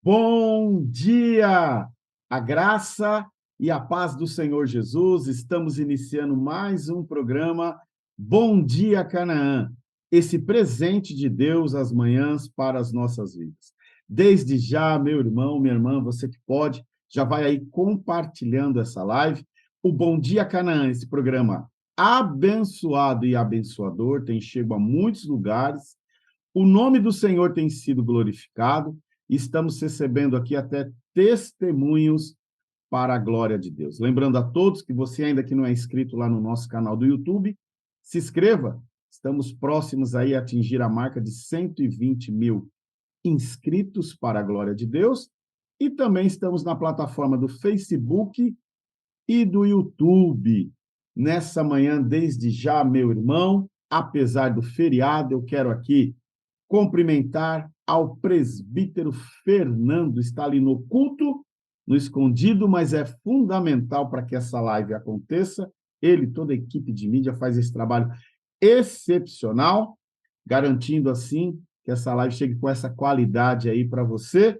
Bom dia! A graça e a paz do Senhor Jesus. Estamos iniciando mais um programa Bom Dia Canaã, esse presente de Deus às manhãs para as nossas vidas. Desde já, meu irmão, minha irmã, você que pode, já vai aí compartilhando essa live. O Bom Dia Canaã, esse programa abençoado e abençoador, tem chego a muitos lugares. O nome do Senhor tem sido glorificado. Estamos recebendo aqui até testemunhos para a glória de Deus. Lembrando a todos que você ainda que não é inscrito lá no nosso canal do YouTube, se inscreva. Estamos próximos aí a atingir a marca de 120 mil inscritos para a glória de Deus. E também estamos na plataforma do Facebook e do YouTube. Nessa manhã, desde já, meu irmão, apesar do feriado, eu quero aqui cumprimentar ao presbítero Fernando, está ali no culto, no escondido, mas é fundamental para que essa live aconteça. Ele, toda a equipe de mídia, faz esse trabalho excepcional, garantindo assim que essa live chegue com essa qualidade aí para você.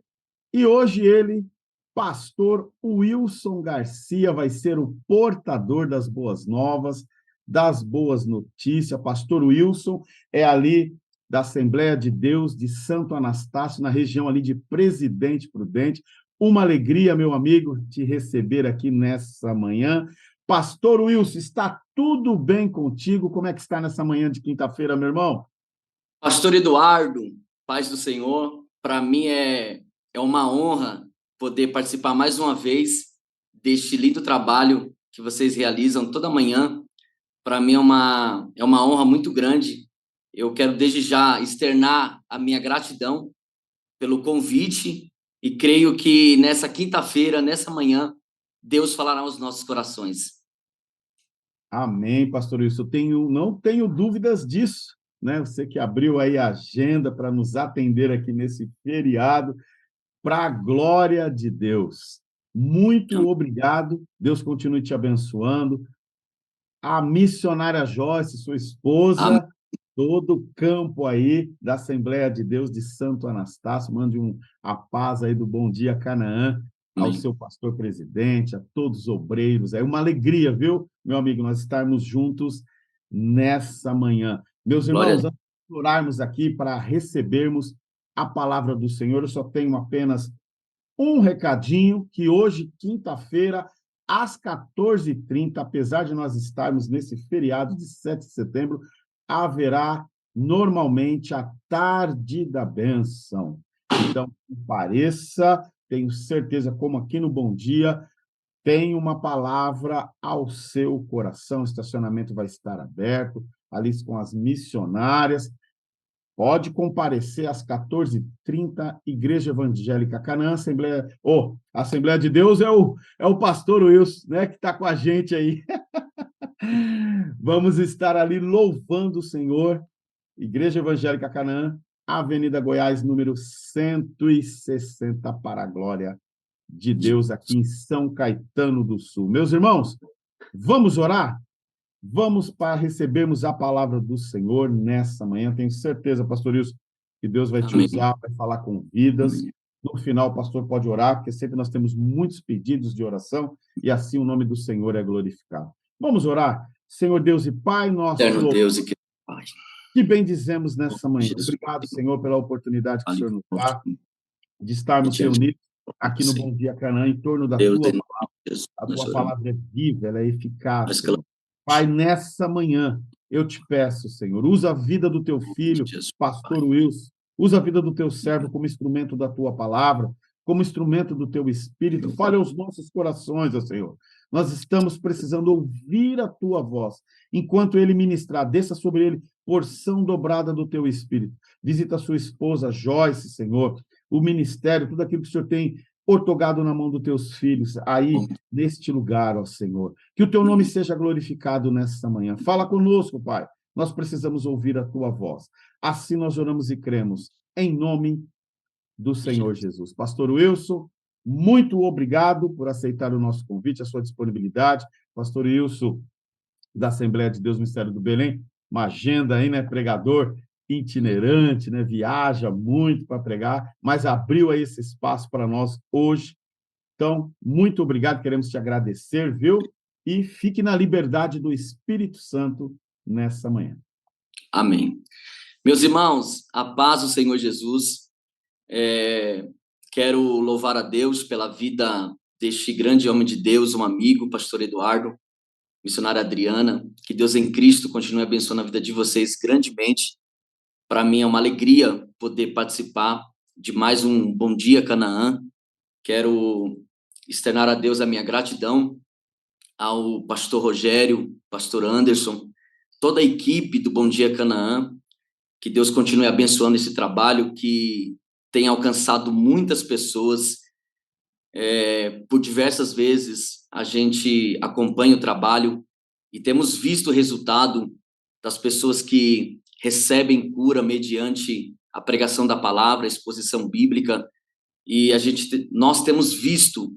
E hoje ele, pastor Wilson Garcia, vai ser o portador das boas novas, das boas notícias. Pastor Wilson é ali da Assembleia de Deus de Santo Anastácio, na região ali de Presidente Prudente. Uma alegria, meu amigo, te receber aqui nessa manhã. Pastor Wilson, está tudo bem contigo? Como é que está nessa manhã de quinta-feira, meu irmão? Pastor Eduardo, paz do Senhor, para mim é uma honra poder participar mais uma vez deste lindo trabalho que vocês realizam toda manhã. Para mim é uma honra muito grande. Eu quero desde já externar a minha gratidão pelo convite e creio que nessa quinta-feira, nessa manhã, Deus falará aos nossos corações. Amém, pastor Wilson. Não tenho dúvidas disso, né? Você que abriu aí a agenda para nos atender aqui nesse feriado, para a glória de Deus. Muito obrigado. Deus continue te abençoando. A missionária Joyce, sua Amém. esposa, todo o campo aí da Assembleia de Deus de Santo Anastácio, mande a paz aí do Bom Dia Canaã ao seu pastor presidente, a todos os obreiros. É uma alegria, viu, meu amigo, nós estarmos juntos nessa manhã. Meus Glória a irmãos, Deus. antes de orarmos aqui para recebermos a palavra do Senhor, eu só tenho apenas um recadinho, que hoje, quinta-feira, às 14h30, apesar de nós estarmos nesse feriado de 7 de setembro, haverá normalmente a Tarde da Bênção. Então, compareça, tenho certeza, como aqui no Bom Dia, tem uma palavra ao seu coração, o estacionamento vai estar aberto, ali com as missionárias. Pode comparecer às 14h30, Igreja Evangélica Canaã, Assembleia de Deus é o pastor Wilson, né, que está com a gente aí. Vamos estar ali louvando o Senhor. Igreja Evangélica Canaã, Avenida Goiás, número 160, para a glória de Deus, aqui em São Caetano do Sul. Meus irmãos, vamos orar? Vamos para recebermos a palavra do Senhor nessa manhã. Tenho certeza, pastor Wilson, que Deus vai te Amém. usar, vai falar com vidas. No final, o pastor pode orar, porque sempre nós temos muitos pedidos de oração e assim o nome do Senhor é glorificado. Vamos orar? Senhor Deus e Pai, nós te Eterno louvamos. Deus e que Pai. Que bendizemos nessa manhã. Jesus. Obrigado, Senhor, pela oportunidade que o Fale Senhor nos dá conosco. de estarmos Mediante reunidos o aqui no Senhor. Bom Dia Canaã, em torno da Deus, tua em nome palavra. de Jesus, A nós tua oramos. palavra é viva, ela é eficaz, Nós Senhor. clamamos Pai, nessa manhã, eu te peço, Senhor, usa a vida do teu em nome filho, de Jesus, Pai. pastor Wilson, usa a vida do teu servo como instrumento da tua palavra, como instrumento do teu espírito. Fale aos nossos corações, ó Senhor. Nós estamos precisando ouvir a tua voz. Enquanto ele ministrar, desça sobre ele porção dobrada do teu espírito. Visita a sua esposa, Joyce, Senhor, o ministério, tudo aquilo que o Senhor tem ortogado na mão dos teus filhos, aí, neste lugar, ó Senhor. Que o teu nome seja glorificado nesta manhã. Fala conosco, Pai. Nós precisamos ouvir a tua voz. Assim nós oramos e cremos, em nome do Senhor Jesus. Pastor Wilson, muito obrigado por aceitar o nosso convite, a sua disponibilidade. Pastor Wilson, da Assembleia de Deus Mistério do Belém, uma agenda aí, né, pregador itinerante, né? Viaja muito para pregar, mas abriu aí esse espaço para nós hoje. Então, muito obrigado, queremos te agradecer, viu? E fique na liberdade do Espírito Santo nessa manhã. Amém. Meus irmãos, a paz do Senhor Jesus. Quero louvar a Deus pela vida deste grande homem de Deus, um amigo, pastor Eduardo, missionária Adriana. Que Deus em Cristo continue abençoando a vida de vocês grandemente. Para mim é uma alegria poder participar de mais um Bom Dia Canaã. Quero externar a Deus a minha gratidão ao pastor Rogério, pastor Anderson, toda a equipe do Bom Dia Canaã. Que Deus continue abençoando esse trabalho que tem alcançado muitas pessoas. Por diversas vezes a gente acompanha o trabalho e temos visto o resultado das pessoas que recebem cura mediante a pregação da palavra, a exposição bíblica, e nós temos visto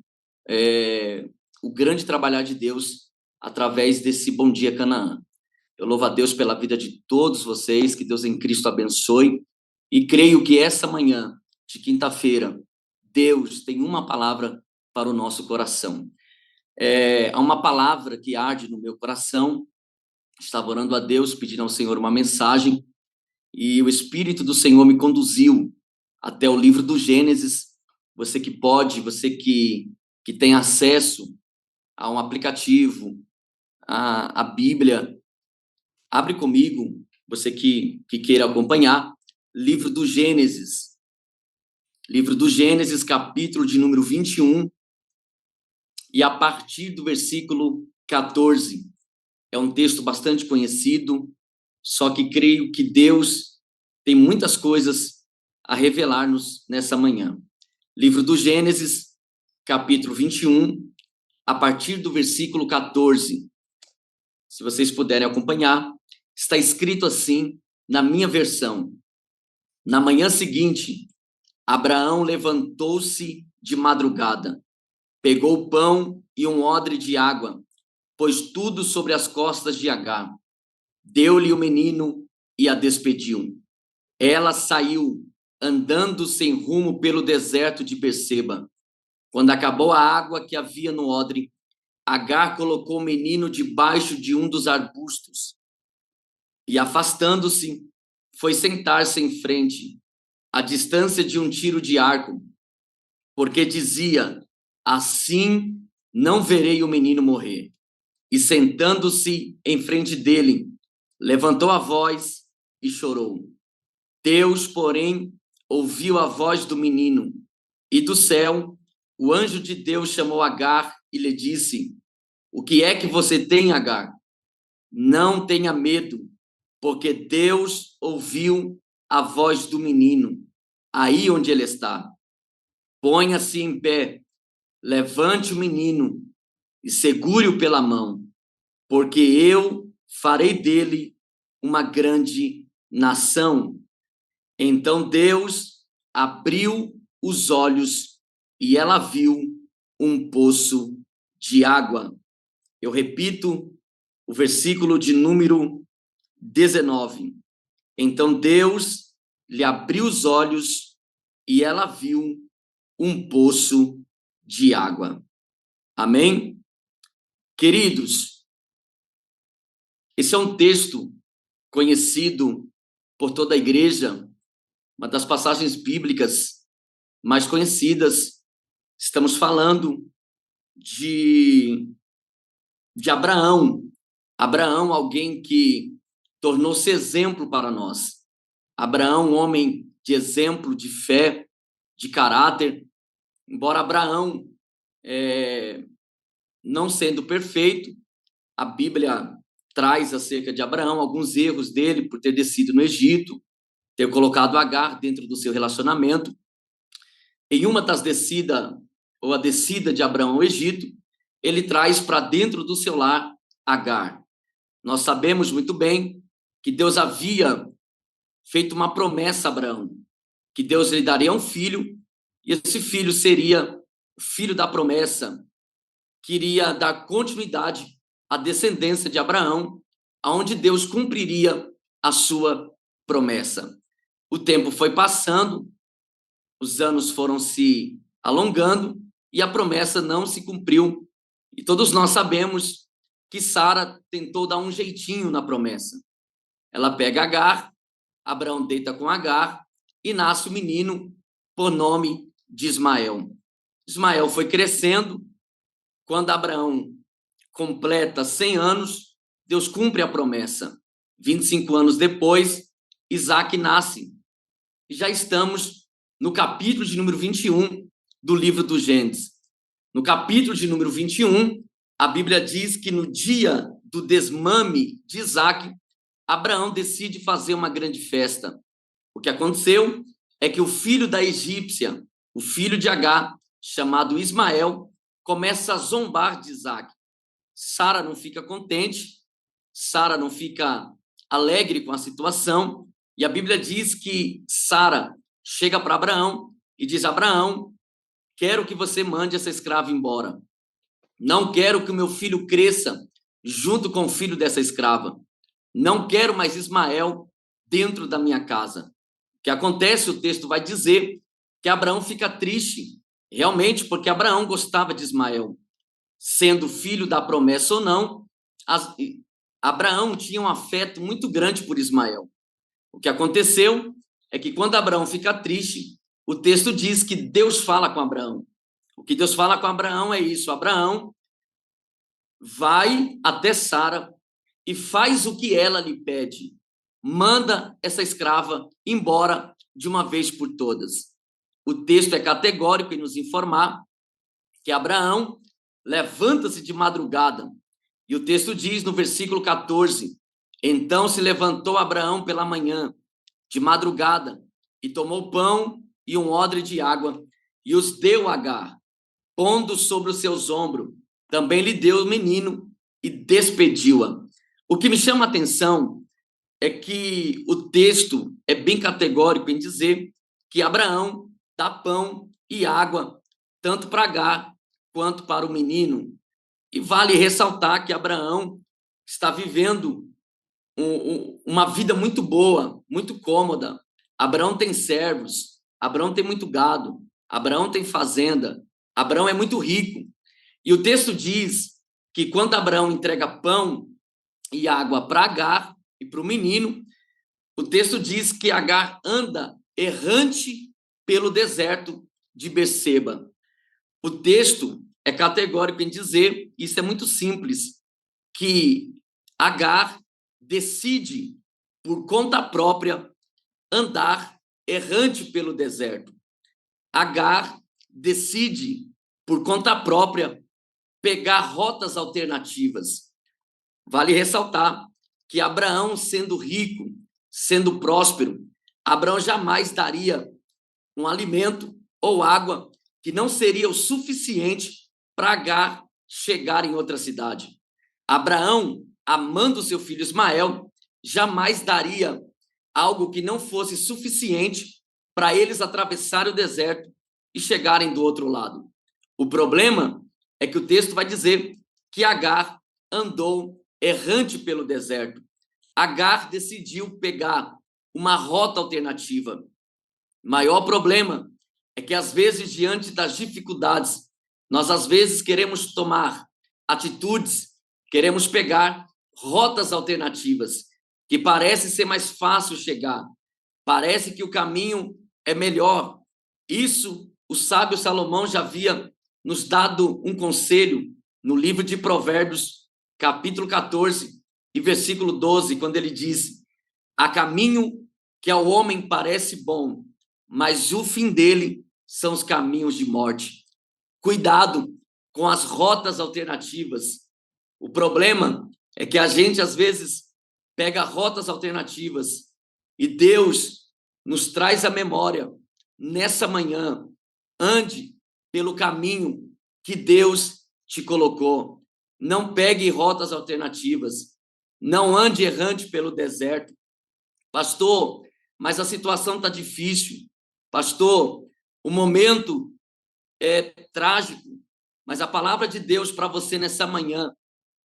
o grande trabalhar de Deus através desse Bom Dia Canaã. Eu louvo a Deus pela vida de todos vocês, que Deus em Cristo abençoe, e creio que essa manhã de quinta-feira, Deus tem uma palavra para o nosso coração. Há uma palavra que arde no meu coração. Estava orando a Deus, pedindo ao Senhor uma mensagem, e o Espírito do Senhor me conduziu até o livro do Gênesis. Você que pode, você que tem acesso a um aplicativo, a Bíblia, abre comigo, você que queira acompanhar, livro do Gênesis, capítulo de número 21, e a partir do versículo 14. É um texto bastante conhecido, só que creio que Deus tem muitas coisas a revelar-nos nessa manhã. Livro do Gênesis, capítulo 21, a partir do versículo 14. Se vocês puderem acompanhar, está escrito assim na minha versão. Na manhã seguinte, Abraão levantou-se de madrugada, pegou o pão e um odre de água, pôs tudo sobre as costas de Agar, deu-lhe o menino e a despediu. Ela saiu, andando sem rumo pelo deserto de Berseba. Quando acabou a água que havia no odre, Agar colocou o menino debaixo de um dos arbustos e, afastando-se, foi sentar-se em frente, à distância de um tiro de arco, porque dizia: assim não verei o menino morrer. E sentando-se em frente dele, levantou a voz e chorou. Deus, porém, ouviu a voz do menino, e do céu o anjo de Deus chamou Agar e lhe disse: o que é que você tem, Agar? Não tenha medo, porque Deus ouviu a voz do menino, aí onde ele está. Ponha-se em pé, levante o menino e segure-o pela mão, porque eu farei dele uma grande nação. Então Deus abriu os olhos e ela viu um poço de água. Eu repito o versículo de número 19. Então Deus lhe abriu os olhos e ela viu um poço de água. Amém? Queridos, esse é um texto conhecido por toda a igreja, uma das passagens bíblicas mais conhecidas. Estamos falando de Abraão. Abraão, alguém que tornou-se exemplo para nós. Abraão, um homem de exemplo, de fé, de caráter. Embora Abraão, não sendo perfeito, a Bíblia traz acerca de Abraão alguns erros dele por ter descido no Egito, ter colocado Agar dentro do seu relacionamento. Em uma das descidas, ou a descida de Abraão ao Egito, ele traz para dentro do seu lar Agar. Nós sabemos muito bem que Deus havia feito uma promessa a Abraão, que Deus lhe daria um filho, e esse filho seria o filho da promessa, que iria dar continuidade à descendência de Abraão, aonde Deus cumpriria a sua promessa. O tempo foi passando, os anos foram se alongando e a promessa não se cumpriu. E todos nós sabemos que Sara tentou dar um jeitinho na promessa. Ela pega Agar, Abraão deita com Agar e nasce o menino por nome de Ismael. Ismael foi crescendo. Quando Abraão completa 100 anos, Deus cumpre a promessa. 25 anos depois, Isaac nasce. E já estamos no capítulo de número 21 do livro do Gênesis. No capítulo de número 21, a Bíblia diz que no dia do desmame de Isaac, Abraão decide fazer uma grande festa. O que aconteceu é que o filho da egípcia, o filho de Agar, chamado Ismael, começa a zombar de Isaac. Sara não fica contente, Sara não fica alegre com a situação, e a Bíblia diz que Sara chega para Abraão e diz: Abraão, quero que você mande essa escrava embora. Não quero que o meu filho cresça junto com o filho dessa escrava. Não quero mais Ismael dentro da minha casa. O que acontece, o texto vai dizer que Abraão fica triste, realmente, porque Abraão gostava de Ismael. Sendo filho da promessa ou não, Abraão tinha um afeto muito grande por Ismael. O que aconteceu é que quando Abraão fica triste, o texto diz que Deus fala com Abraão. O que Deus fala com Abraão é isso: Abraão, vai até Sara e faz o que ela lhe pede. Manda essa escrava embora de uma vez por todas. O texto é categórico em nos informar que Abraão levanta-se de madrugada. E o texto diz no versículo 14: então se levantou Abraão pela manhã, de madrugada, e tomou pão e um odre de água, e os deu a Agar, pondo sobre os seus ombros. Também lhe deu o menino e despediu-a. O que me chama a atenção é que o texto é bem categórico em dizer que Abraão dá pão e água, tanto para Agar quanto para o menino. E vale ressaltar que Abraão está vivendo uma vida muito boa, muito cômoda. Abraão tem servos, Abraão tem muito gado, Abraão tem fazenda, Abraão é muito rico. E o texto diz que quando Abraão entrega pão e água para Agar e para o menino, o texto diz que Agar anda errante pelo deserto de Berseba. O texto é categórico em dizer, isso é muito simples, que Agar decide, por conta própria, andar errante pelo deserto. Agar decide, por conta própria, pegar rotas alternativas. Vale ressaltar que Abraão, sendo rico, sendo próspero, Abraão jamais daria um alimento ou água que não seria o suficiente para Agar chegar em outra cidade. Abraão, amando seu filho Ismael, jamais daria algo que não fosse suficiente para eles atravessarem o deserto e chegarem do outro lado. O problema é que o texto vai dizer que Agar andou errante pelo deserto. Agar decidiu pegar uma rota alternativa. O maior problema é que, às vezes, diante das dificuldades, nós, às vezes, queremos tomar atitudes, queremos pegar rotas alternativas, que parece ser mais fácil chegar, parece que o caminho é melhor. Isso, o sábio Salomão já havia nos dado um conselho no livro de Provérbios, capítulo 14 e versículo 12, quando ele diz: há caminho que ao homem parece bom, mas o fim dele são os caminhos de morte. Cuidado com as rotas alternativas. O problema é que a gente, às vezes, pega rotas alternativas e Deus nos traz à memória, nessa manhã, ande pelo caminho que Deus te colocou. Não pegue rotas alternativas. Não ande errante pelo deserto. Pastor, mas a situação está difícil. Pastor, o momento é trágico. Mas a palavra de Deus para você nessa manhã,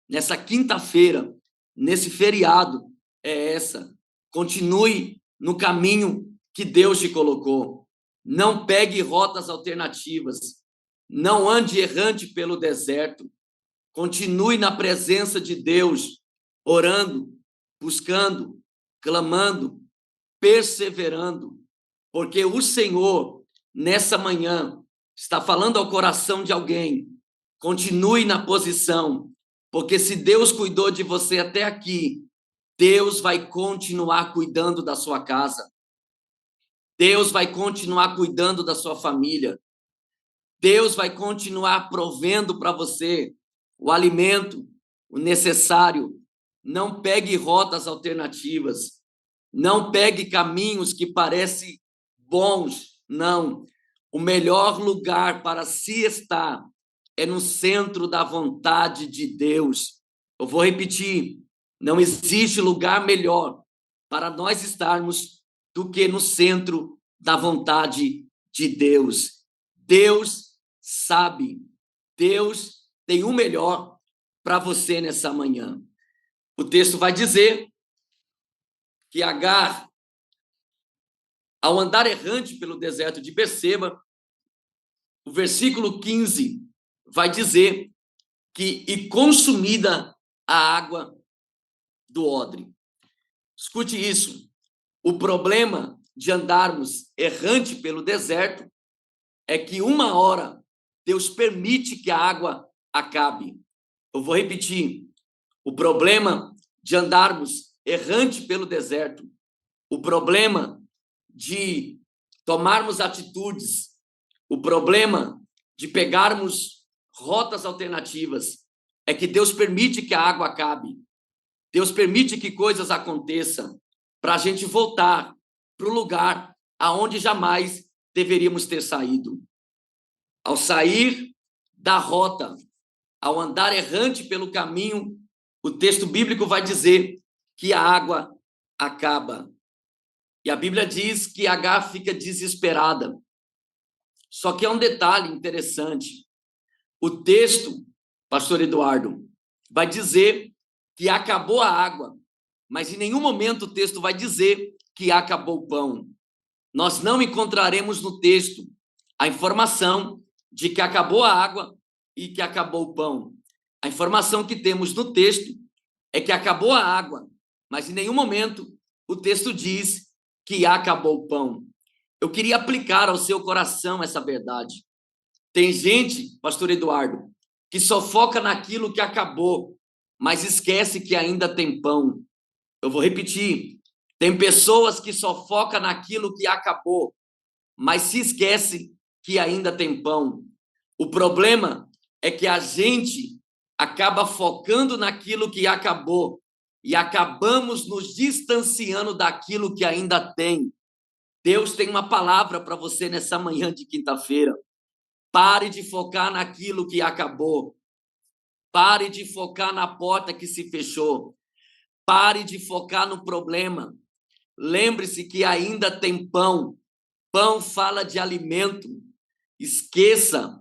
nessa quinta-feira, nesse feriado, é essa: continue no caminho que Deus te colocou. Não pegue rotas alternativas. Não ande errante pelo deserto. Continue na presença de Deus, orando, buscando, clamando, perseverando, porque o Senhor, nessa manhã, está falando ao coração de alguém. Continue na posição, porque se Deus cuidou de você até aqui, Deus vai continuar cuidando da sua casa. Deus vai continuar cuidando da sua família. Deus vai continuar provendo para você o alimento, o necessário. Não pegue rotas alternativas. Não pegue caminhos que parecem bons. Não. O melhor lugar para se estar é no centro da vontade de Deus. Eu vou repetir. Não existe lugar melhor para nós estarmos do que no centro da vontade de Deus. Deus sabe, Deus tem o melhor para você nessa manhã. O texto vai dizer que Agar, ao andar errante pelo deserto de Berseba, o versículo 15 vai dizer que e consumida a água do odre. Escute isso. O problema de andarmos errante pelo deserto é que uma hora Deus permite que a água acabe. Eu vou repetir. O problema de andarmos errante pelo deserto, o problema de tomarmos atitudes, o problema de pegarmos rotas alternativas, é que Deus permite que a água acabe. Deus permite que coisas aconteçam para a gente voltar para o lugar aonde jamais deveríamos ter saído. Ao sair da rota, ao andar errante pelo caminho, o texto bíblico vai dizer que a água acaba. E a Bíblia diz que Agar fica desesperada. Só que é um detalhe interessante. O texto, pastor Eduardo, vai dizer que acabou a água, mas em nenhum momento o texto vai dizer que acabou o pão. Nós não encontraremos no texto a informação de que acabou a água e que acabou o pão. A informação que temos no texto é que acabou a água, mas em nenhum momento o texto diz que acabou o pão. Eu queria aplicar ao seu coração essa verdade. Tem gente, pastor Eduardo, que só foca naquilo que acabou, mas esquece que ainda tem pão. Eu vou repetir. Tem pessoas que só focam naquilo que acabou, mas se esquece que ainda tem pão. O problema é que a gente acaba focando naquilo que acabou e acabamos nos distanciando daquilo que ainda tem. Deus tem uma palavra para você nessa manhã de quinta-feira. Pare de focar naquilo que acabou. Pare de focar na porta que se fechou. Pare de focar no problema. Lembre-se que ainda tem pão. Pão fala de alimento. Esqueça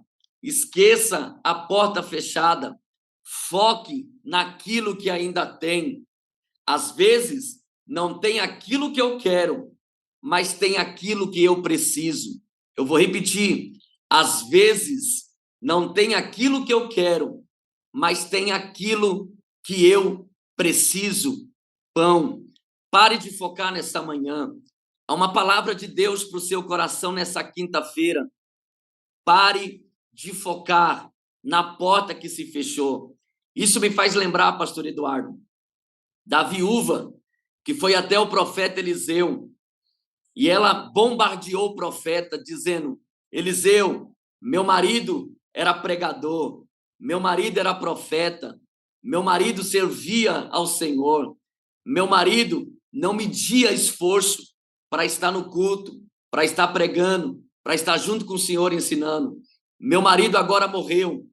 a porta fechada. Foque naquilo que ainda tem. Às vezes, não tem aquilo que eu quero, mas tem aquilo que eu preciso. Eu vou repetir. Às vezes, não tem aquilo que eu quero, mas tem aquilo que eu preciso. Pão. Pare de focar nessa manhã. Há uma palavra de Deus para o seu coração nessa quinta-feira. Pare de focar na porta que se fechou. Isso me faz lembrar, pastor Eduardo, da viúva que foi até o profeta Eliseu e ela bombardeou o profeta dizendo: Eliseu, meu marido era pregador, meu marido era profeta, meu marido servia ao Senhor, meu marido não media esforço para estar no culto, para estar pregando, para estar junto com o Senhor ensinando. Meu marido agora morreu,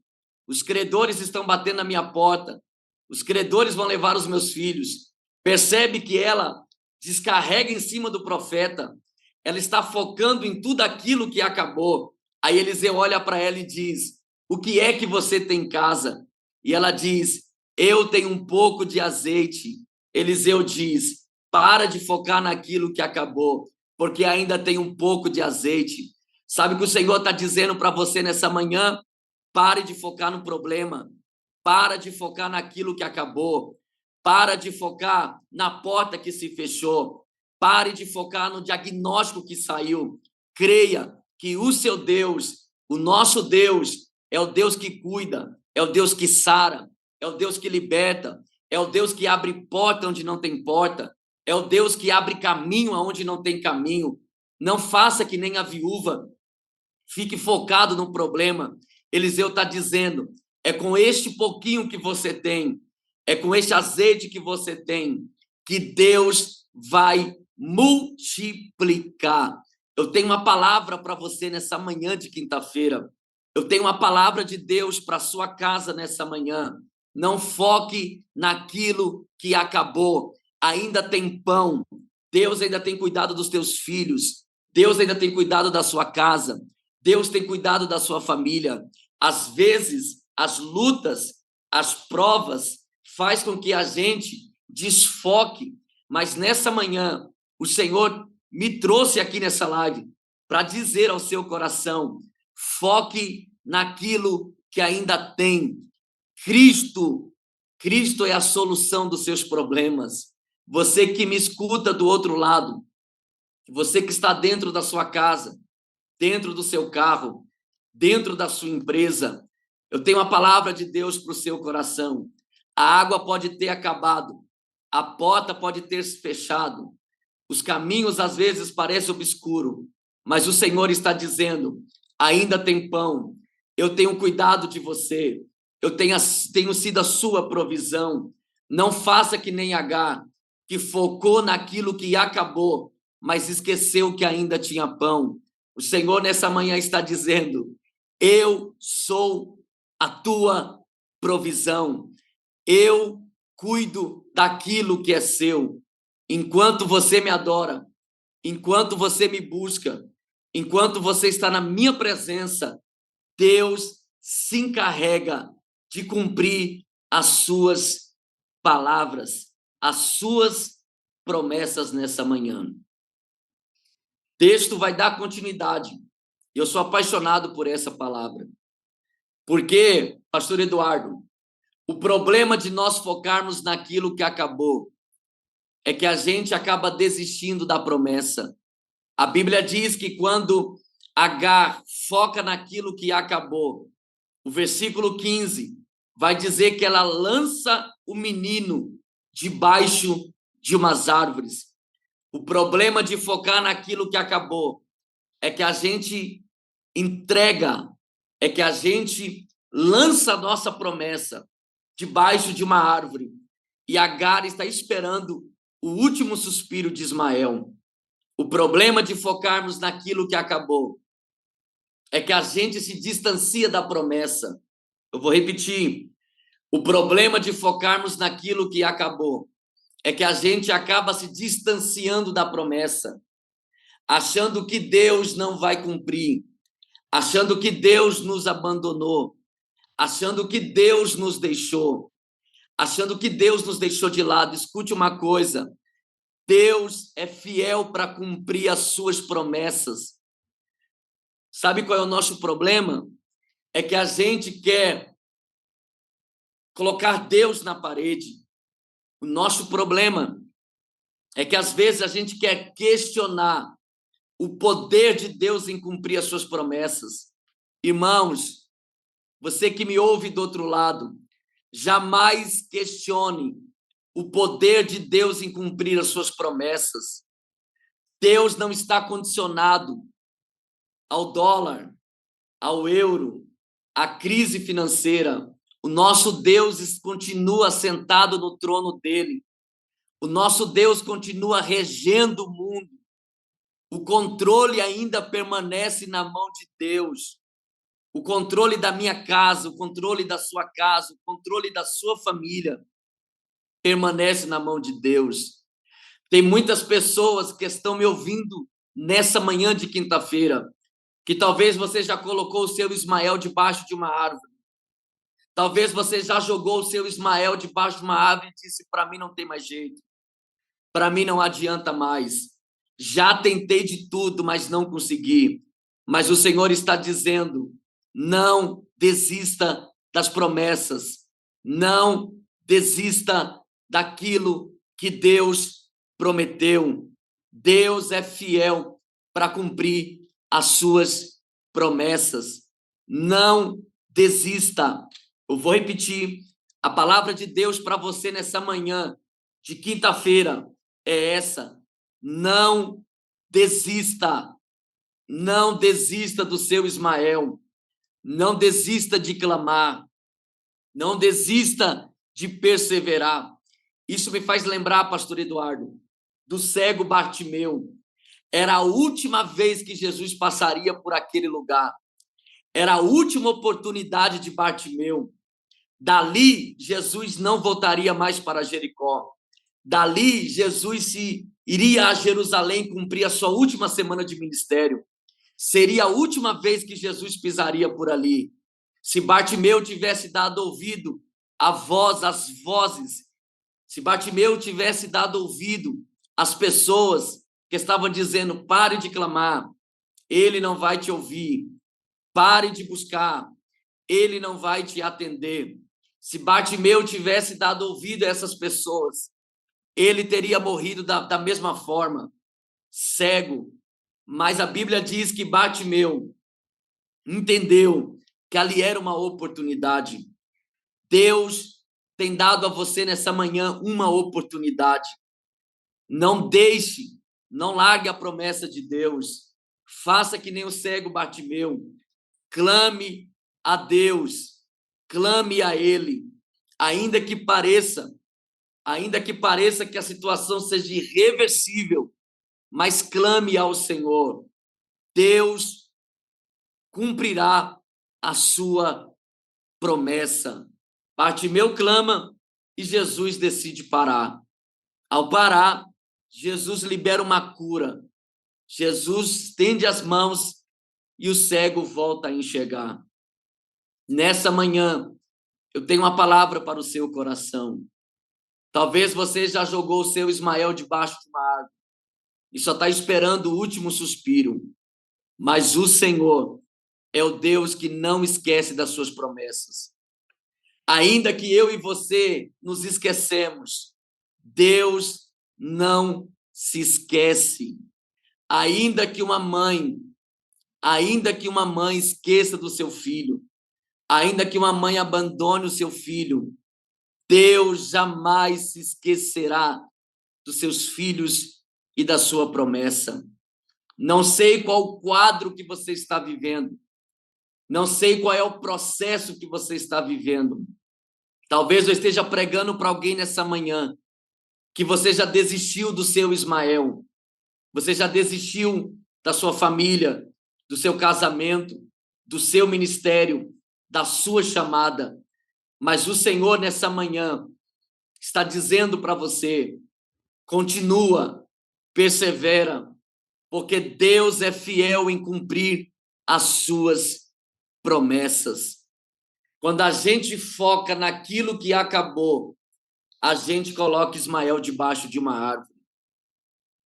os credores estão batendo na minha porta, os credores vão levar os meus filhos. Percebe que ela descarrega em cima do profeta, ela está focando em tudo aquilo que acabou. Aí Eliseu olha para ela e diz: o que é que você tem em casa? E ela diz: eu tenho um pouco de azeite. Eliseu diz: Para de focar naquilo que acabou, porque ainda tem um pouco de azeite. Sabe o que o Senhor está dizendo para você nessa manhã? Pare de focar no problema. Para de focar naquilo que acabou. Para de focar na porta que se fechou. Pare de focar no diagnóstico que saiu. Creia que o seu Deus, o nosso Deus, é o Deus que cuida, é o Deus que sara, é o Deus que liberta, é o Deus que abre porta onde não tem porta, é o Deus que abre caminho aonde não tem caminho. Não faça que nem a viúva, fique focado no problema. Eliseu está dizendo, é com este pouquinho que você tem, é com este azeite que você tem, que Deus vai multiplicar. Eu tenho uma palavra para você nessa manhã de quinta-feira. Eu tenho uma palavra de Deus para sua casa nessa manhã. Não foque naquilo que acabou. Ainda tem pão. Deus ainda tem cuidado dos teus filhos. Deus ainda tem cuidado da sua casa. Deus tem cuidado da sua família. Às vezes, as lutas, as provas, faz com que a gente desfoque. Mas nessa manhã, o Senhor me trouxe aqui nessa live para dizer ao seu coração, foque naquilo que ainda tem. Cristo é a solução dos seus problemas. Você que me escuta do outro lado, você que está dentro da sua casa, dentro do seu carro, dentro da sua empresa, eu tenho uma palavra de Deus para o seu coração. A água pode ter acabado, a porta pode ter se fechado, os caminhos às vezes parecem obscuros, mas o Senhor está dizendo, ainda tem pão, eu tenho cuidado de você, eu tenho sido a sua provisão. Não faça que nem Agar, que focou naquilo que acabou, mas esqueceu que ainda tinha pão. O Senhor nessa manhã está dizendo, eu sou a tua provisão, eu cuido daquilo que é seu. Enquanto você me adora, enquanto você me busca, enquanto você está na minha presença, Deus se encarrega de cumprir as suas palavras, as suas promessas nessa manhã. O texto vai dar continuidade. Eu sou apaixonado por essa palavra. Porque, pastor Eduardo, o problema de nós focarmos naquilo que acabou é que a gente acaba desistindo da promessa. A Bíblia diz que quando Agar foca naquilo que acabou, o versículo 15 vai dizer que ela lança o menino debaixo de umas árvores. O problema de focar naquilo que acabou é que a gente entrega, é que a gente lança a nossa promessa debaixo de uma árvore. E Agar está esperando o último suspiro de Ismael. O problema de focarmos naquilo que acabou é que a gente se distancia da promessa. Eu vou repetir. O problema de focarmos naquilo que acabou é que a gente acaba se distanciando da promessa, achando que Deus não vai cumprir, achando que Deus nos abandonou, achando que Deus nos deixou, achando que Deus nos deixou de lado. Escute uma coisa, Deus é fiel para cumprir as suas promessas. Sabe qual é o nosso problema? É que a gente quer colocar Deus na parede. O nosso problema é que às vezes a gente quer questionar o poder de Deus em cumprir as suas promessas. Irmãos, você que me ouve do outro lado, jamais questione o poder de Deus em cumprir as suas promessas. Deus não está condicionado ao dólar, ao euro, à crise financeira. O nosso Deus continua sentado no trono dele. O nosso Deus continua regendo o mundo. O controle ainda permanece na mão de Deus. O controle da minha casa, o controle da sua casa, o controle da sua família permanece na mão de Deus. Tem muitas pessoas que estão me ouvindo nessa manhã de quinta-feira, que talvez você já colocou o seu Ismael debaixo de uma árvore. Talvez você já jogou o seu Ismael debaixo de uma árvore e disse, para mim não tem mais jeito. para mim não adianta mais. Já tentei de tudo, mas não consegui. Mas o Senhor está dizendo: não desista das promessas, não desista daquilo que Deus prometeu. Deus é fiel para cumprir as suas promessas. Não desista. Eu vou repetir. A palavra de Deus para você nessa manhã de quinta-feira é essa: não desista. Não desista do seu Ismael. Não desista de clamar. Não desista de perseverar. Isso me faz lembrar, pastor Eduardo, do cego Bartimeu. Era a última vez que Jesus passaria por aquele lugar. Era a última oportunidade de Bartimeu. Dali, Jesus não voltaria mais para Jericó. Dali, Jesus iria a Jerusalém cumprir a sua última semana de ministério. Seria a última vez que Jesus pisaria por ali. Se Bartimeu tivesse dado ouvido às vozes, se Bartimeu tivesse dado ouvido às pessoas que estavam dizendo: pare de clamar, ele não vai te ouvir. Pare de buscar, ele não vai te atender. Se Bartimeu tivesse dado ouvido a essas pessoas, ele teria morrido da mesma forma, cego. Mas a Bíblia diz que Bartimeu entendeu que ali era uma oportunidade. Deus tem dado a você nessa manhã uma oportunidade. Não deixe, não largue a promessa de Deus. Faça que nem o cego Bartimeu. Clame a Deus, clame a Ele, ainda que pareça que a situação seja irreversível, mas clame ao Senhor. Deus cumprirá a sua promessa. Bartimeu clama e Jesus decide parar. Ao parar, Jesus libera uma cura. Jesus estende as mãos e o cego volta a enxergar. Nessa manhã, eu tenho uma palavra para o seu coração. Talvez você já jogou o seu Ismael debaixo de uma árvore e só está esperando o último suspiro. Mas o Senhor é o Deus que não esquece das suas promessas. Ainda que eu e você nos esquecemos, Deus não se esquece. Ainda que uma mãe esqueça do seu filho, ainda que uma mãe abandone o seu filho, Deus jamais se esquecerá dos seus filhos e da sua promessa. Não sei qual o quadro que você está vivendo, não sei qual é o processo que você está vivendo. Talvez eu esteja pregando para alguém nessa manhã que você já desistiu do seu Ismael, você já desistiu da sua família, do seu casamento, do seu ministério, da sua chamada. Mas o Senhor, nessa manhã, está dizendo para você: continua, persevera, porque Deus é fiel em cumprir as suas promessas. Quando a gente foca naquilo que acabou, a gente coloca Ismael debaixo de uma árvore.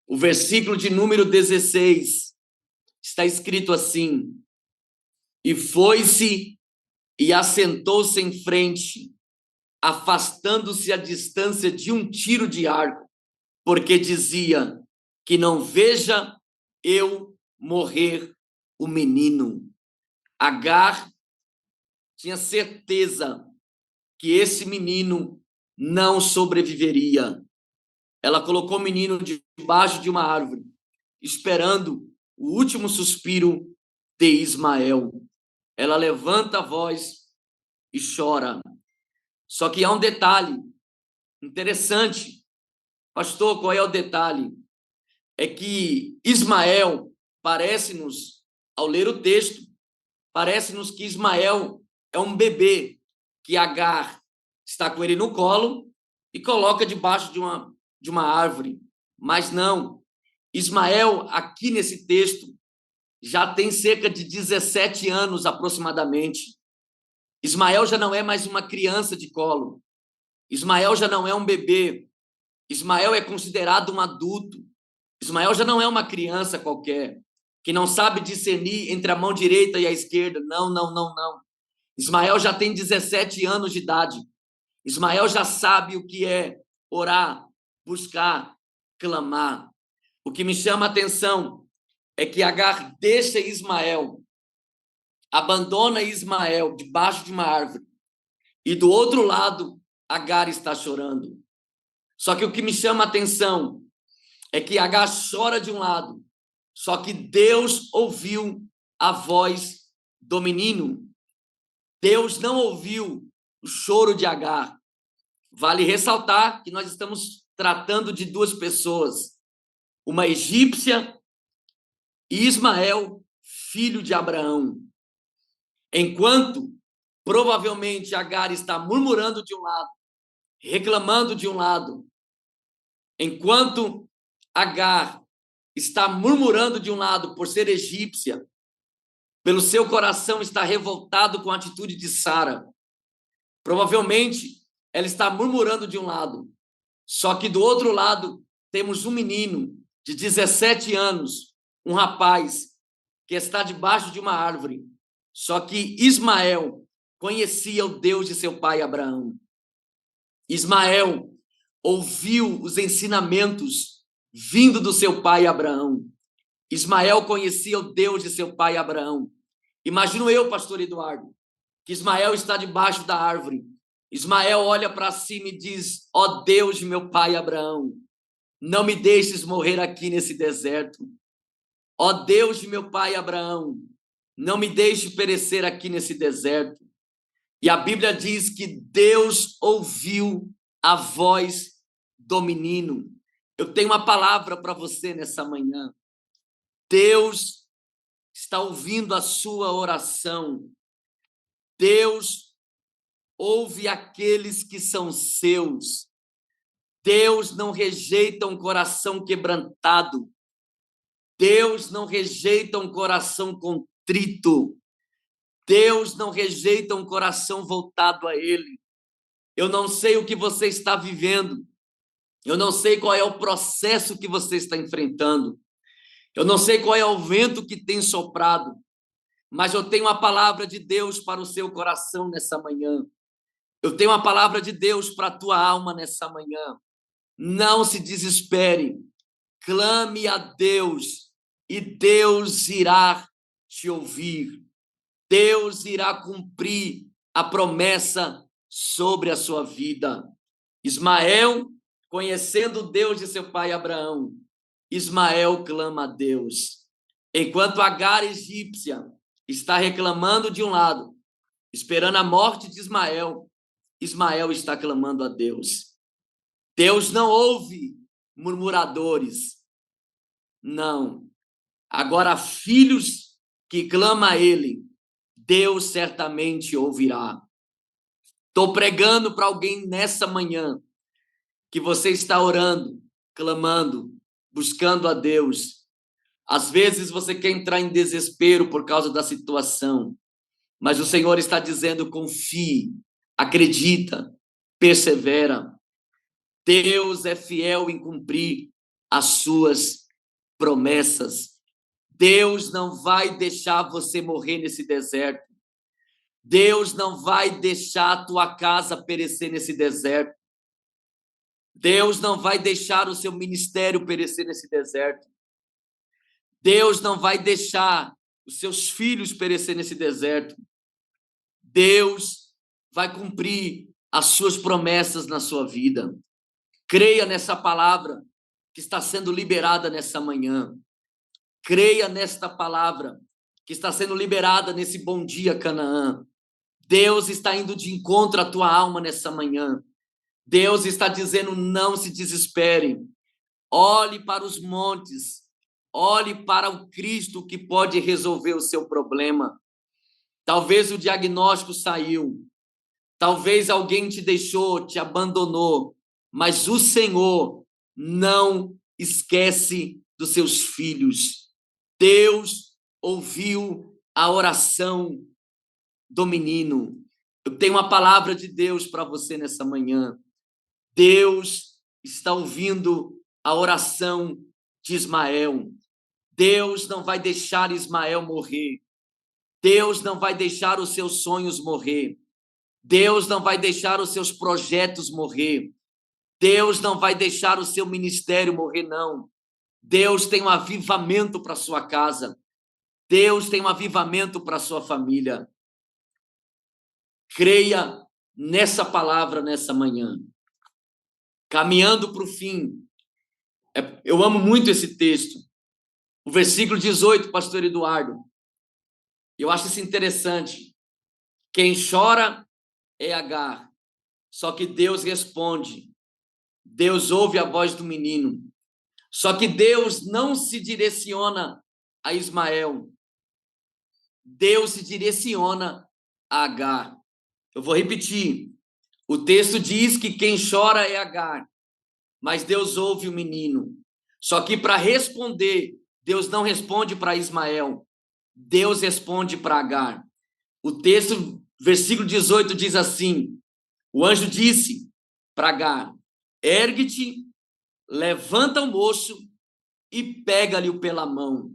O versículo de número 16 está escrito assim: e foi-se e assentou-se em frente, afastando-se a distância de um tiro de arco, porque dizia: que não veja eu morrer o menino. Agar tinha certeza que esse menino não sobreviveria. Ela colocou o menino debaixo de uma árvore, esperando o último suspiro de Ismael. Ela levanta a voz e chora. Só que há um detalhe interessante. Pastor, qual é o detalhe? É que Ismael, parece-nos, ao ler o texto, parece-nos que Ismael é um bebê que Agar está com ele no colo e coloca debaixo de uma árvore. Mas não. Ismael, aqui nesse texto, já tem cerca de 17 anos aproximadamente. Ismael já não é mais uma criança de colo. Ismael já não é um bebê. Ismael é considerado um adulto. Ismael já não é uma criança qualquer, que não sabe discernir entre a mão direita e a esquerda. Não, não, não, não. Ismael já tem 17 anos de idade. Ismael já sabe o que é orar, buscar, clamar. O que me chama a atenção é que Agar deixa Ismael, abandona Ismael debaixo de uma árvore. E do outro lado, Agar está chorando. Só que o que me chama a atenção é que Agar chora de um lado, só que Deus ouviu a voz do menino. Deus não ouviu o choro de Agar. Vale ressaltar que nós estamos tratando de duas pessoas, uma egípcia e Ismael, filho de Abraão. Enquanto provavelmente Agar está murmurando de um lado, reclamando de um lado, enquanto Agar está murmurando de um lado por ser egípcia, pelo seu coração está revoltado com a atitude de Sara. Provavelmente ela está murmurando de um lado, só que do outro lado temos um menino de 17 anos, um rapaz que está debaixo de uma árvore. Só que Ismael conhecia o Deus de seu pai Abraão. Ismael ouviu os ensinamentos vindo do seu pai Abraão. Ismael conhecia o Deus de seu pai Abraão. Imagino eu, pastor Eduardo, que Ismael está debaixo da árvore. Ismael olha para cima e diz: ó Deus de meu pai Abraão, não me deixes morrer aqui nesse deserto. Ó Deus de meu pai Abraão, não me deixe perecer aqui nesse deserto. E a Bíblia diz que Deus ouviu a voz do menino. Eu tenho uma palavra para você nessa manhã. Deus está ouvindo a sua oração. Deus ouve aqueles que são seus. Deus não rejeita um coração quebrantado. Deus não rejeita um coração contrito. Deus não rejeita um coração voltado a Ele. Eu não sei o que você está vivendo. Eu não sei qual é o processo que você está enfrentando. Eu não sei qual é o vento que tem soprado. Mas eu tenho uma palavra de Deus para o seu coração nessa manhã. Eu tenho uma palavra de Deus para a tua alma nessa manhã. Não se desespere. Clame a Deus e Deus irá te ouvir. Deus irá cumprir a promessa sobre a sua vida. Ismael, conhecendo o Deus de seu pai Abraão, Ismael clama a Deus. Enquanto Agar egípcia está reclamando de um lado, esperando a morte de Ismael, Ismael está clamando a Deus. Deus não ouve murmuradores. Não. Agora, filhos que clamam a Ele, Deus certamente ouvirá. Estou pregando para alguém nessa manhã que você está orando, clamando, buscando a Deus. Às vezes você quer entrar em desespero por causa da situação, mas o Senhor está dizendo: confie, acredita, persevera. Deus é fiel em cumprir as suas promessas. Deus não vai deixar você morrer nesse deserto. Deus não vai deixar a tua casa perecer nesse deserto. Deus não vai deixar o seu ministério perecer nesse deserto. Deus não vai deixar os seus filhos perecer nesse deserto. Deus vai cumprir as suas promessas na sua vida. Creia nessa palavra que está sendo liberada nessa manhã. Creia nesta palavra que está sendo liberada nesse Bom Dia Canaã. Deus está indo de encontro à tua alma nessa manhã. Deus está dizendo: não se desespere. Olhe para os montes. Olhe para o Cristo que pode resolver o seu problema. Talvez o diagnóstico saiu. Talvez alguém te deixou, te abandonou. Mas o Senhor não esquece dos seus filhos. Deus ouviu a oração do menino. Eu tenho uma palavra de Deus para você nessa manhã. Deus está ouvindo a oração de Ismael. Deus não vai deixar Ismael morrer. Deus não vai deixar os seus sonhos morrer. Deus não vai deixar os seus projetos morrer. Deus não vai deixar o seu ministério morrer, não. Deus tem um avivamento para sua casa. Deus tem um avivamento para sua família. Creia nessa palavra nessa manhã. Caminhando para o fim. Eu amo muito esse texto. O versículo 18, pastor Eduardo. Eu acho isso interessante. Quem chora é Agar. Só que Deus responde. Deus ouve a voz do menino. Só que Deus não se direciona a Ismael. Deus se direciona a Agar. Eu vou repetir. O texto diz que quem chora é Agar, mas Deus ouve o menino. Só que para responder, Deus não responde para Ismael. Deus responde para Agar. O texto, versículo 18, diz assim: o anjo disse para Agar: ergue-te, levanta o moço e pega-lhe pela mão.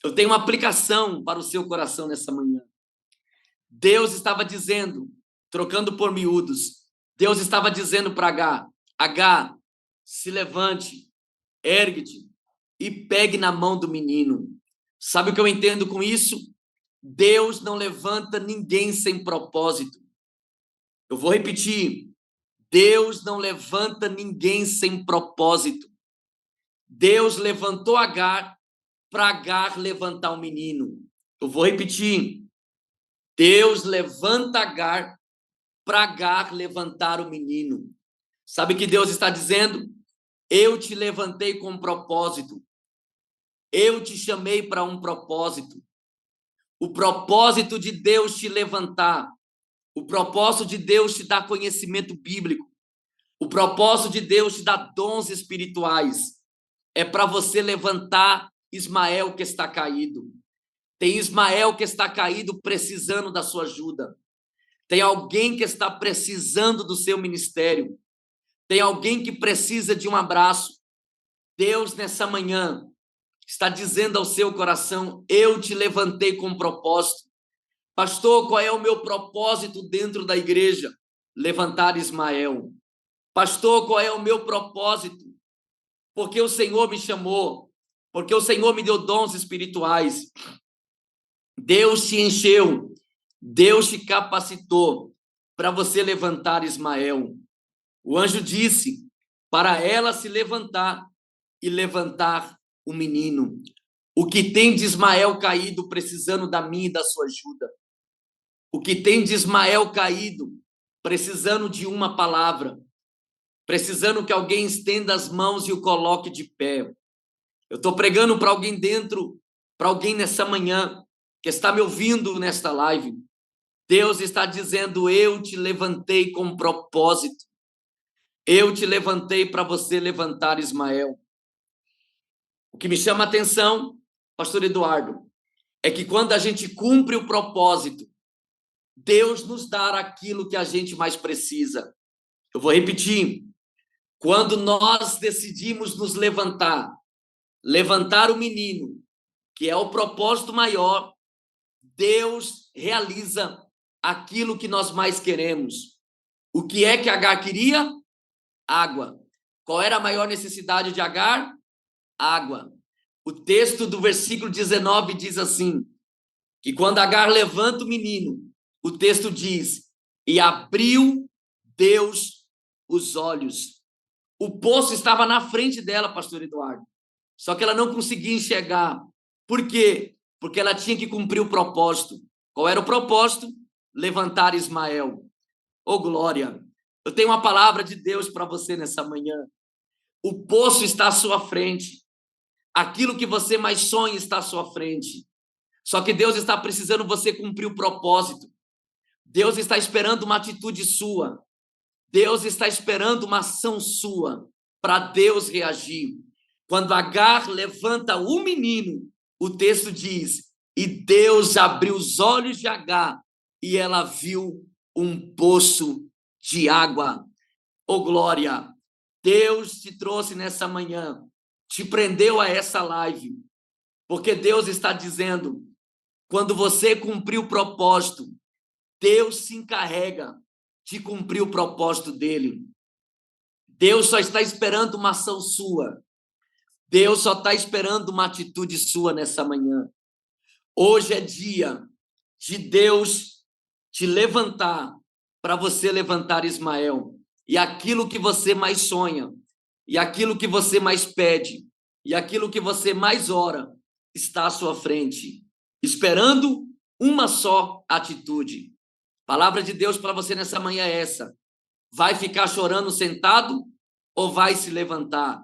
Eu tenho uma aplicação para o seu coração nessa manhã. Deus estava dizendo, trocando por miúdos, Deus estava dizendo para Agar: Agar, se levante, ergue-te e pegue na mão do menino. Sabe o que eu entendo com isso? Deus não levanta ninguém sem propósito. Eu vou repetir. Deus não levanta ninguém sem propósito. Deus levantou Agar para Agar levantar o menino. Eu vou repetir. Deus levanta Agar para Agar levantar o menino. Sabe o que Deus está dizendo? Eu te levantei com um propósito. Eu te chamei para um propósito. O propósito de Deus te levantar. O propósito de Deus te dar conhecimento bíblico. O propósito de Deus te dar dons espirituais. É para você levantar Ismael que está caído. Tem Ismael que está caído precisando da sua ajuda. Tem alguém que está precisando do seu ministério. Tem alguém que precisa de um abraço. Deus, nessa manhã, está dizendo ao seu coração: eu te levantei com um propósito. Pastor, qual é o meu propósito dentro da igreja? Levantar Ismael. Pastor, qual é o meu propósito? Porque o Senhor me chamou, porque o Senhor me deu dons espirituais. Deus te encheu, Deus te capacitou para você levantar Ismael. O anjo disse para ela se levantar e levantar o menino. O que tem de Ismael caído precisando da minha e da sua ajuda? O que tem de Ismael caído precisando de uma palavra? Precisando que alguém estenda as mãos e o coloque de pé. Eu estou pregando para alguém dentro, para alguém nessa manhã, que está me ouvindo nesta live. Deus está dizendo: eu te levantei com propósito. Eu te levantei para você levantar Ismael. O que me chama a atenção, pastor Eduardo, é que quando a gente cumpre o propósito, Deus nos dá aquilo que a gente mais precisa. Eu vou repetir. Quando nós decidimos nos levantar o menino, que é o propósito maior, Deus realiza aquilo que nós mais queremos. O que é que Agar queria? Água. Qual era a maior necessidade de Agar? Água. O texto do versículo 19 diz assim, que quando Agar levanta o menino, o texto diz: e abriu Deus os olhos. O poço estava na frente dela, pastor Eduardo. Só que ela não conseguia enxergar. Por quê? Porque ela tinha que cumprir o propósito. Qual era o propósito? Levantar Ismael. Oh, glória! Eu tenho uma palavra de Deus para você nessa manhã. O poço está à sua frente. Aquilo que você mais sonha está à sua frente. Só que Deus está precisando você cumprir o propósito. Deus está esperando uma atitude sua. Deus está esperando uma ação sua para Deus reagir. Quando Agar levanta o menino, o texto diz: e Deus abriu os olhos de Agar e ela viu um poço de água. Oh, glória! Deus te trouxe nessa manhã, te prendeu a essa live, porque Deus está dizendo, quando você cumprir o propósito, Deus se encarrega de cumprir o propósito dele. Deus só está esperando uma ação sua. Deus só está esperando uma atitude sua nessa manhã. Hoje é dia de Deus te levantar para você levantar Ismael. E aquilo que você mais sonha, e aquilo que você mais pede, e aquilo que você mais ora, está à sua frente, esperando uma só atitude. A palavra de Deus para você nessa manhã é essa. Vai ficar chorando sentado ou vai se levantar?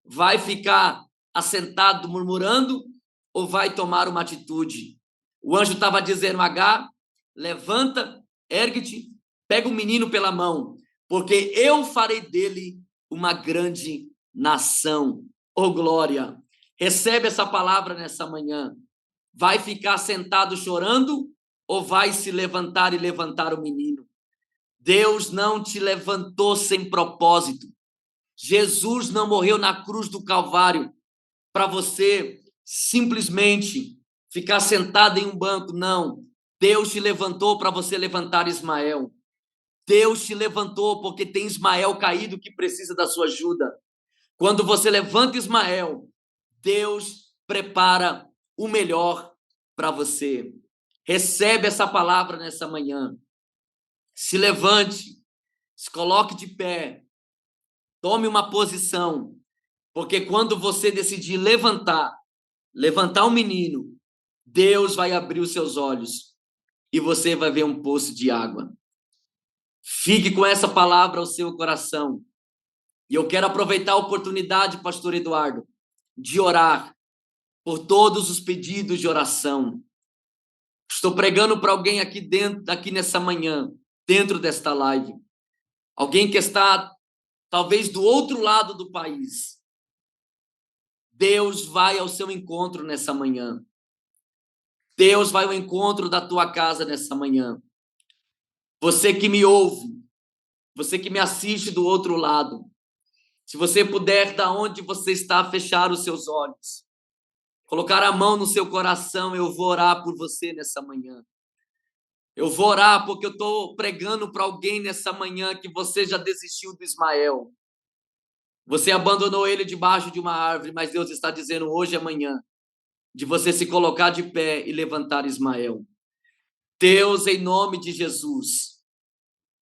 Vai ficar assentado murmurando ou vai tomar uma atitude? O anjo estava dizendo, Agar, levanta, ergue-te, pega o menino pela mão, porque eu farei dele uma grande nação. Oh, glória! Recebe essa palavra nessa manhã. Vai ficar sentado chorando ou vai se levantar e levantar o menino? Deus não te levantou sem propósito. Jesus não morreu na cruz do Calvário para você simplesmente ficar sentado em um banco, não. Deus te levantou para você levantar Ismael. Deus te levantou porque tem Ismael caído que precisa da sua ajuda. Quando você levanta Ismael, Deus prepara o melhor para você. Recebe essa palavra nessa manhã. Se levante, se coloque de pé, tome uma posição, porque quando você decidir levantar um menino, Deus vai abrir os seus olhos e você vai ver um poço de água. Fique com essa palavra ao seu coração. E eu quero aproveitar a oportunidade, pastor Eduardo, de orar por todos os pedidos de oração. Estou pregando para alguém aqui dentro, aqui nessa manhã, dentro desta live. Alguém que está talvez do outro lado do país. Deus vai ao seu encontro nessa manhã. Deus vai ao encontro da tua casa nessa manhã. Você que me ouve, você que me assiste do outro lado, se você puder, da onde você está, fechar os seus olhos, colocar a mão no seu coração, eu vou orar por você nessa manhã. Eu vou orar porque eu estou pregando para alguém nessa manhã que você já desistiu do Ismael. Você abandonou ele debaixo de uma árvore, mas Deus está dizendo hoje e amanhã de você se colocar de pé e levantar Ismael. Deus, em nome de Jesus.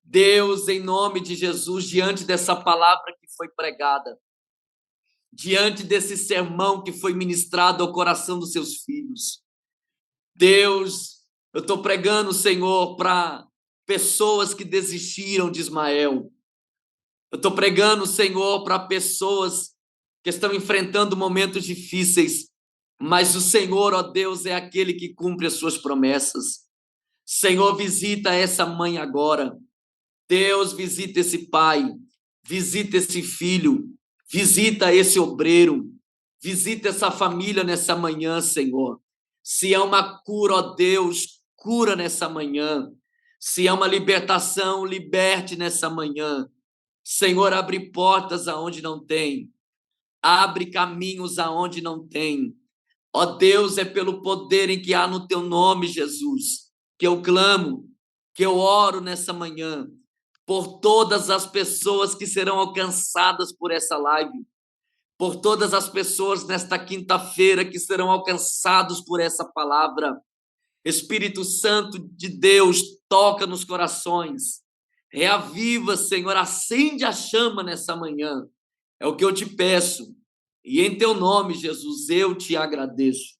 Deus, em nome de Jesus, diante dessa palavra que foi pregada, diante desse sermão que foi ministrado ao coração dos seus filhos. Deus, eu estou pregando, Senhor, para pessoas que desistiram de Ismael. Eu estou pregando, Senhor, para pessoas que estão enfrentando momentos difíceis, mas o Senhor, ó Deus, é aquele que cumpre as suas promessas. Senhor, visita essa mãe agora. Deus, visita esse pai, visita esse filho, visita esse obreiro, visita essa família nessa manhã, Senhor. Se é uma cura, ó Deus, cura nessa manhã. Se é uma libertação, liberte nessa manhã. Senhor, abre portas aonde não tem. Abre caminhos aonde não tem. Ó Deus, é pelo poder em que há no teu nome, Jesus, que eu clamo, que eu oro nessa manhã, por todas as pessoas que serão alcançadas por essa live, por todas as pessoas nesta quinta-feira que serão alcançados por essa palavra. Espírito Santo de Deus, toca nos corações, reaviva, Senhor, acende a chama nessa manhã. É o que eu te peço. E em teu nome, Jesus, eu te agradeço.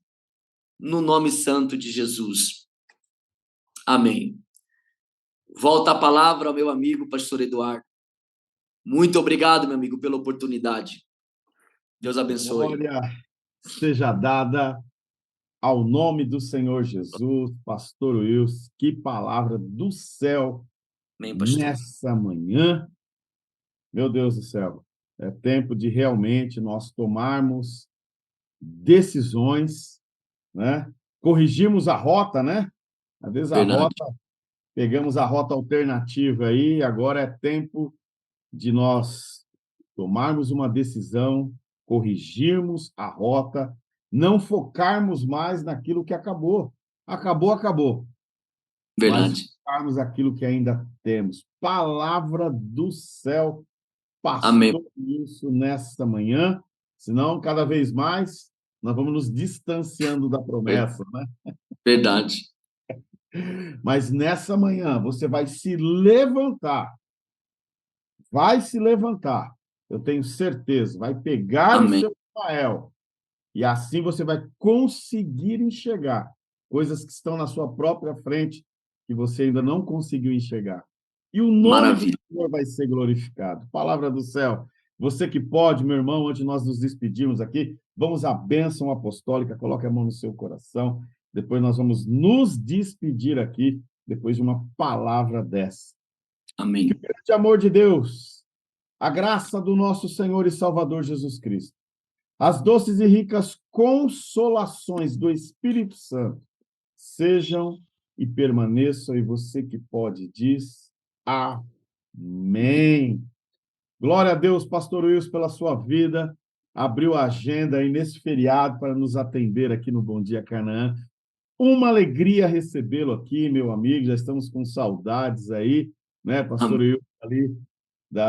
No nome santo de Jesus. Amém. Volta a palavra ao meu amigo, pastor Eduardo. Muito obrigado, meu amigo, pela oportunidade. Deus abençoe. Glória seja dada ao nome do Senhor Jesus, pastor Wilson. Que palavra do céu. Amém, pastor. Nessa manhã. Meu Deus do céu. É tempo de realmente nós tomarmos decisões, né? Corrigimos a rota, né? Às vezes Verdade. pegamos a rota alternativa aí, agora é tempo de nós tomarmos uma decisão, corrigirmos a rota, não focarmos mais naquilo que acabou. Acabou, acabou. Mas Verdade. focarmos aquilo que ainda temos. Palavra do céu, Amém. pastor isso nesta manhã, senão cada vez mais nós vamos nos distanciando da promessa, né? Verdade. Mas nessa manhã você vai se levantar, vai se levantar, eu tenho certeza, vai pegar o Amém. seu Rafael, e assim você vai conseguir enxergar coisas que estão na sua própria frente, que você ainda não conseguiu enxergar. E o nome do Maravilha. Senhor vai ser glorificado. Palavra do céu. Você que pode, meu irmão, antes de nós nos despedirmos aqui, vamos à bênção apostólica, coloque a mão no seu coração. Depois nós vamos nos despedir aqui, depois de uma palavra dessa. Que o Amém. grande amor de Deus, a graça do nosso Senhor e Salvador Jesus Cristo, as doces e ricas consolações do Espírito Santo sejam e permaneçam, e você que pode diz amém. Glória a Deus, pastor Wilson, pela sua vida, abriu a agenda aí nesse feriado para nos atender aqui no Bom Dia Canaã. Uma alegria recebê-lo aqui, meu amigo, já estamos com saudades aí, né, pastor Amém. Wilson, ali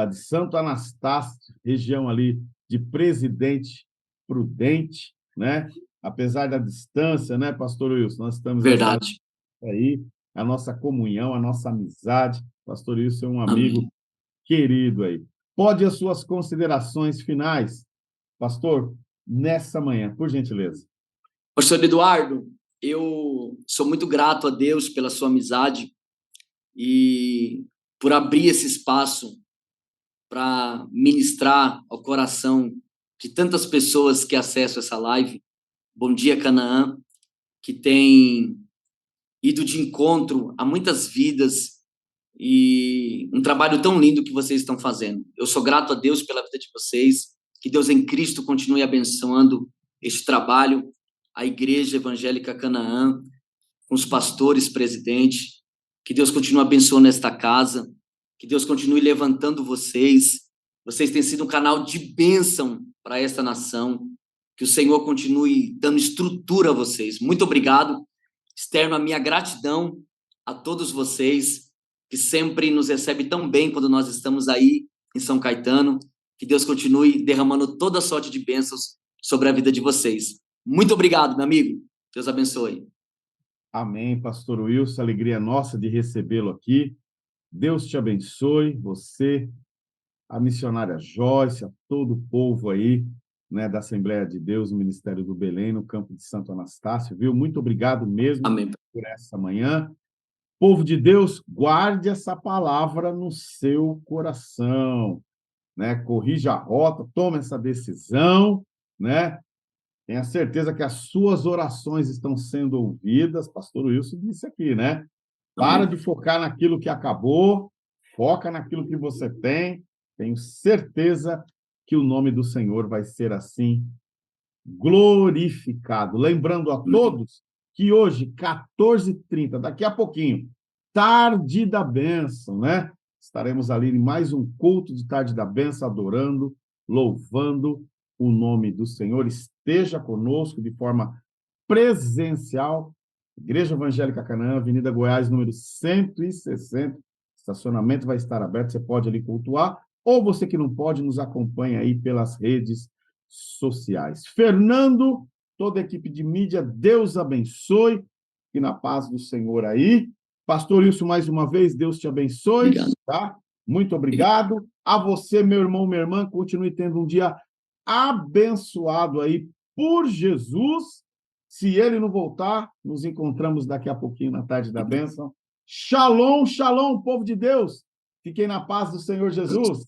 de Santo Anastácio, região ali de Presidente Prudente, né? Apesar da distância, né, pastor Wilson? Nós estamos essa Verdade. aí, a nossa comunhão, a nossa amizade. Pastor Wilson é um amigo Amém. querido aí. Pode as suas considerações finais, pastor, nessa manhã, por gentileza. Pastor Eduardo, eu sou muito grato a Deus pela sua amizade e por abrir esse espaço para ministrar ao coração de tantas pessoas que acessam essa live. Bom Dia Canaã, que tem ido de encontro a muitas vidas e um trabalho tão lindo que vocês estão fazendo. Eu sou grato a Deus pela vida de vocês, que Deus em Cristo continue abençoando este trabalho, a Igreja Evangélica Canaã, com os pastores, presidente, que Deus continue abençoando esta casa, que Deus continue levantando vocês. Vocês têm sido um canal de bênção para esta nação, que o Senhor continue dando estrutura a vocês. Muito obrigado. Externo a minha gratidão a todos vocês, que sempre nos recebem tão bem quando nós estamos aí em São Caetano. Que Deus continue derramando toda sorte de bênçãos sobre a vida de vocês. Muito obrigado, meu amigo. Deus abençoe. Amém, pastor Wilson, alegria nossa de recebê-lo aqui. Deus te abençoe, você, a missionária Joyce, a todo o povo aí, né, da Assembleia de Deus, no Ministério do Belém, no campo de Santo Anastácio, viu? Muito obrigado mesmo Amém. por essa manhã. Povo de Deus, guarde essa palavra no seu coração, né? Corrija a rota, tome essa decisão, né? Tenha certeza que as suas orações estão sendo ouvidas. Pastor Wilson disse aqui, né? Para Amém. de focar naquilo que acabou, foca naquilo que você tem. Tenho certeza que o nome do Senhor vai ser assim glorificado. Lembrando a Amém. todos que hoje, 14h30, daqui a pouquinho, tarde da bênção, né? Estaremos ali em mais um culto de tarde da bênção, adorando, louvando o nome do Senhor. Esteja conosco de forma presencial. Igreja Evangélica Canaã, Avenida Goiás, número 160. Estacionamento vai estar aberto, você pode ali cultuar, ou você que não pode, nos acompanha aí pelas redes sociais. Fernando, toda a equipe de mídia, Deus abençoe, e na paz do Senhor aí. Pastor Wilson, mais uma vez, Deus te abençoe, Obrigado. tá? Muito obrigado. A você, meu irmão, minha irmã, continue tendo um dia abençoado aí por Jesus. Se ele não voltar, nos encontramos daqui a pouquinho na tarde da bênção. Shalom, shalom, povo de Deus. Fiquem na paz do Senhor Jesus.